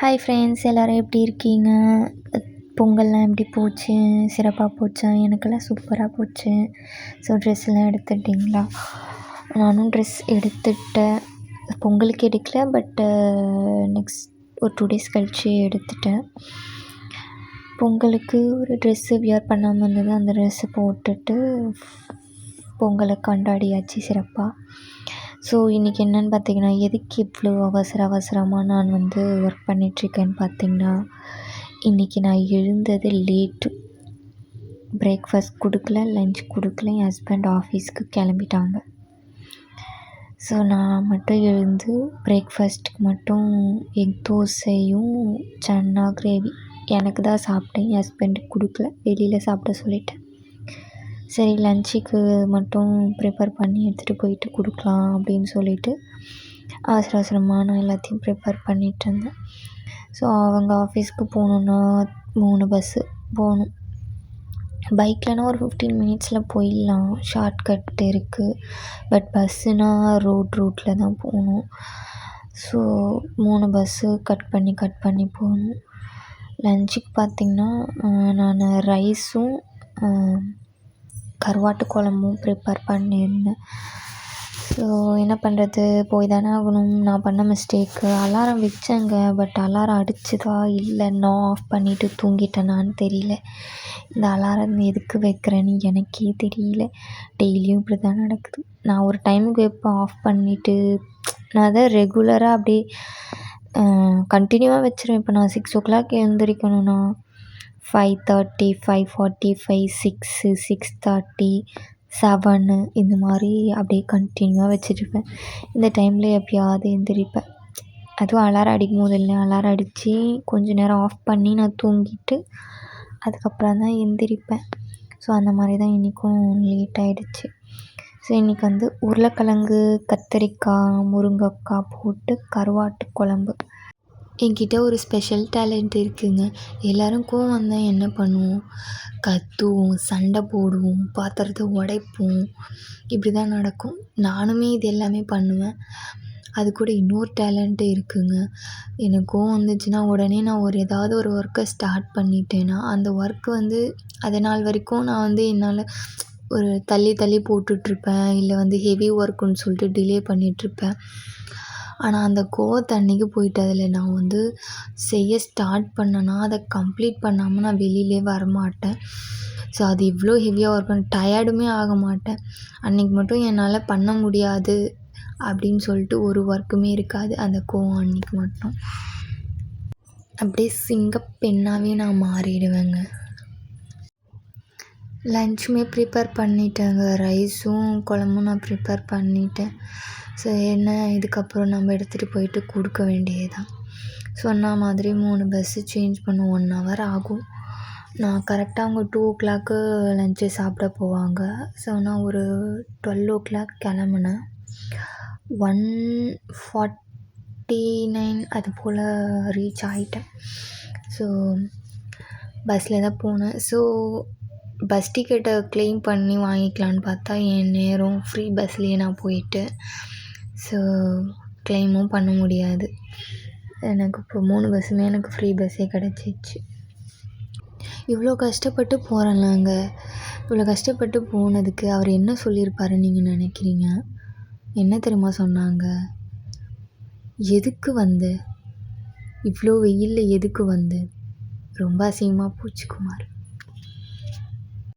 Hi friends, எல்லோரும் எப்படி இருக்கீங்க? பொங்கல்லாம் எப்படி போச்சு? சிறப்பாக போச்சா? எனக்கெல்லாம் சூப்பராக போச்சு. ஸோ ட்ரெஸ்லாம் எடுத்துட்டிங்களா? நானும் ட்ரெஸ் எடுத்துட்டேன். பொங்கலுக்கு எடுக்கல, பட்டு நெக்ஸ்ட் ஒரு 2 டேஸ் கழித்து எடுத்துட்டேன். பொங்கலுக்கு ஒரு ட்ரெஸ்ஸு வியர் பண்ணாமல் இருந்தது. அந்த ட்ரெஸ்ஸை போட்டுட்டு பொங்கலை கொண்டாடியாச்சு சிறப்பாக. ஸோ இன்றைக்கி என்னென்னு பார்த்தீங்கன்னா, எதுக்கு இவ்வளோ அவசரமாக நான் ஒர்க் பண்ணிகிட்ருக்கேன்னு பார்த்தீங்கன்னா, இன்றைக்கி நான் எழுந்தது லேட்டு. பிரேக்ஃபாஸ்ட் கொடுக்கல, லன்ச் கொடுக்கல. என் ஹஸ்பண்ட் ஆஃபீஸ்க்கு கிளம்பிட்டாங்க. ஸோ நான் மட்டும் எழுந்து பிரேக்ஃபாஸ்ட்டுக்கு மட்டும் எக் தோசையும் சன்னா கிரேவி எனக்கு தான் சாப்பிட்டேன். என் ஹஸ்பண்டுக்கு கொடுக்கல, வெளியில் சாப்பிட சொல்லிட்டேன். சரி, லன்ச்சுக்கு மட்டும் ப்ரிப்பேர் பண்ணி எடுத்துகிட்டு போயிட்டு கொடுக்கலாம் அப்படின்னு சொல்லிவிட்டு அவசரமாக நான் எல்லாத்தையும் ப்ரிப்பேர் பண்ணிகிட்ருந்தேன். ஸோ அவங்க ஆஃபீஸ்க்கு போகணுன்னா 3 பஸ்ஸு போகணும். பைக்லனா ஒரு 15 மினிட்ஸில் போயிடலாம், ஷார்ட்கட் இருக்குது. பட் பஸ்ஸுனால் ரூட்டில் தான் போகணும். ஸோ 3 பஸ்ஸு கட் பண்ணி போகணும். லன்ச்சுக்கு பார்த்திங்கன்னா நான் ரைஸும் கருவாட்டு குழம்பும் ப்ரிப்பேர் பண்ணியிருந்தேன். ஸோ என்ன பண்ணுறது, போய் தானே ஆகணும். நான் பண்ண மிஸ்டேக்கு, அலாரம் வச்சேங்க. பட் அலாரம் அடிச்சுதா இல்லை நான் ஆஃப் பண்ணிவிட்டு தூங்கிட்டேனான்னு தெரியல. இந்த அலாரம் எதுக்கு வைக்கிறேன்னு எனக்கே தெரியல. டெய்லியும் இப்படி தான் நடக்குது. நான் ஒரு டைமுக்கு வைப்பேன், ஆஃப் பண்ணிவிட்டு. நான் அதை ரெகுலராக அப்படியே கண்டினியூவாக வச்சுருவேன். இப்போ நான் 6 o'clock எழுந்திரிக்கணும்னா 5:30, 5:45, 6, 6:30, 7 இந்த மாதிரி அப்படியே கண்டினியூவாக வச்சுருப்பேன். இந்த டைமில் எப்பயாவது எழுந்திரிப்பேன். அதுவும் அலாரம் அடிக்கும் போது இல்லை, அலாரம் அடித்து கொஞ்சம் நேரம் ஆஃப் பண்ணி நான் தூங்கிட்டு அதுக்கப்புறம் தான் எழுந்திரிப்பேன். ஸோ அந்த மாதிரி தான் இன்றைக்கும் லேட் ஆகிடுச்சு. ஸோ இன்றைக்கி உருளைக்கிழங்கு, கத்திரிக்காய், முருங்கைக்காய் போட்டு கருவாட்டு குழம்பு. என்கிட்ட ஒரு ஸ்பெஷல் டேலண்ட் இருக்குதுங்க. எல்லோரும் கோவம் வந்தால் என்ன பண்ணுவோம்? கத்துவோம், சண்டை போடுவோம், பாத்திரத்தை உடைப்போம். இப்படி தான் நடக்கும். நானுமே இது எல்லாமே பண்ணுவேன். அது கூட இன்னொரு டேலண்ட்டு இருக்குதுங்க. எனக்கு கோவம் வந்துச்சுன்னா உடனே நான் ஏதாவது ஒரு ஒர்க்கை ஸ்டார்ட் பண்ணிட்டேன்னா அந்த ஒர்க்கு அது நாள் வரைக்கும் நான் என்னால் ஒரு தள்ளி போட்டுட்ருப்பேன். இல்லை ஹெவி ஒர்க்குன்னு சொல்லிட்டு டிலே பண்ணிகிட்ருப்பேன். ஆனால் அந்த கோவத்தை அன்றைக்கி போயிட்டு அதில் நான் செய்ய ஸ்டார்ட் பண்ணேன்னா அதை கம்ப்ளீட் பண்ணாமல் நான் வெளியிலே வரமாட்டேன். ஸோ அது இவ்வளோ ஹெவியாக ஒர்க் பண்ண டயர்டுமே ஆக மாட்டேன். அன்றைக்கி மட்டும் என்னால் பண்ண முடியாது அப்படின்னு சொல்லிட்டு ஒரு ஒர்க்குமே இருக்காது. அந்த கோவம் அன்றைக்கி மட்டும் அப்படியே சிங்கப்பெண்ணாகவே நான் மாறிடுவேங்க. லன்ச்சுமே ப்ரிப்பேர் பண்ணிட்டேங்க. ரைஸும் குழம்பும் நான் ப்ரிப்பேர் பண்ணிட்டேன். ஸோ என்ன, இதுக்கப்புறம் நம்ம எடுத்துகிட்டு போயிட்டு கொடுக்க வேண்டியது தான். சொன்ன மாதிரி 3 பஸ்ஸு சேஞ்ச் பண்ண 1 hour ஆகும். நான் கரெக்டாக அவங்க 2 o'clock லன்ச்சு சாப்பிட போவாங்க. ஸோ நான் ஒரு 12 o'clock கிளம்புனேன். 1:49 அது போல் ரீச் ஆகிட்டேன். ஸோ பஸ்ஸில் தான் போனேன். ஸோ பஸ் டிக்கெட்டை க்ளைம் பண்ணி வாங்கிக்கலான்னு பார்த்தா என் நேரம் ஃப்ரீ பஸ்லேயே நான் போயிட்டு ஸோ க்ளைமும் பண்ண முடியாது. எனக்கு இப்போ 3 பஸ்ஸுமே எனக்கு ஃப்ரீ பஸ்ஸே கிடச்சிச்சு. இவ்வளோ கஷ்டப்பட்டு போகிறேன்லாங்க. இவ்வளோ கஷ்டப்பட்டு போனதுக்கு அவர் என்ன சொல்லியிருப்பாருன்னு நீங்கள் நினைக்கிறீங்க? என்ன தெரியுமா சொன்னாங்க? எதுக்கு இவ்வளோ வெயிலில் எதுக்கு ரொம்ப அசிங்கமாக போச்சு குமார்.